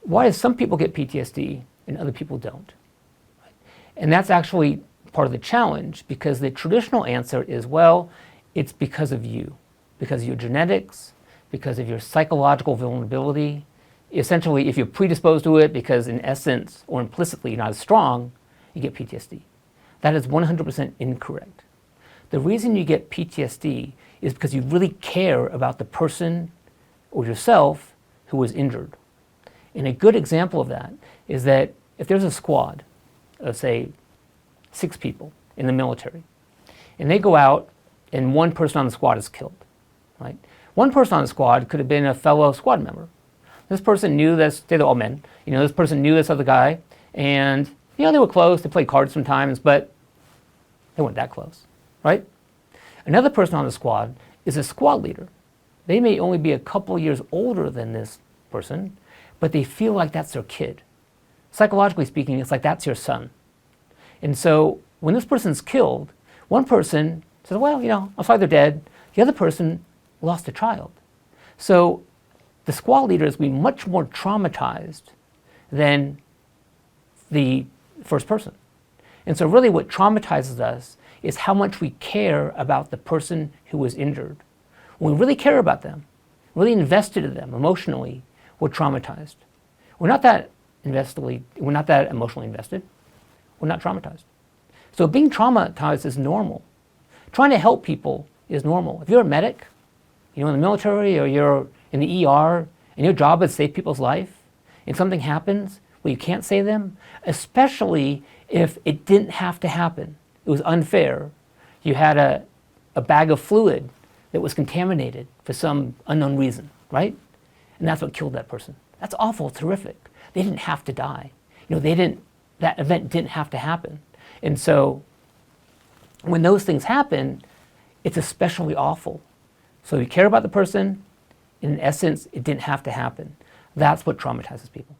why do some people get PTSD and other people don't? And that's actually part of the challenge, because the traditional answer is, well, it's because of you, because of your genetics, because of your psychological vulnerability. Essentially, if you're predisposed to it because in essence or implicitly you're not as strong, you get PTSD. That is 100% incorrect. The reason you get PTSD is because you really care about the person or yourself who was injured. And a good example of that is that if there's a squad of, say, 6 people in the military, and they go out and one person on the squad is killed, right? One person on the squad could have been a fellow squad member. This person knew this, they're all men, this person knew this other guy, and they were close, they played cards sometimes, but they weren't that close, right? Another person on the squad is a squad leader. They may only be a couple years older than this person, but they feel like that's their kid. Psychologically speaking, it's like that's your son. And so when this person's killed, one person says, well, I'm sorry they're dead. The other person lost a child. So the squad leader is going to be much more traumatized than the first person. And so really what traumatizes us is how much we care about the person who was injured. When we really care about them, really invested in them emotionally, we're traumatized. We're not that emotionally invested. We're not traumatized. So being traumatized is normal. Trying to help people is normal. If you're a medic, in the military or you're in the ER and your job is to save people's life, and something happens where you can't save them, especially if it didn't have to happen, it was unfair. You had a bag of fluid that was contaminated for some unknown reason, right? And that's what killed that person. That's awful, terrific. They didn't have to die. That event didn't have to happen. And so when those things happen, it's especially awful. So you care about the person, and in essence, it didn't have to happen. That's what traumatizes people.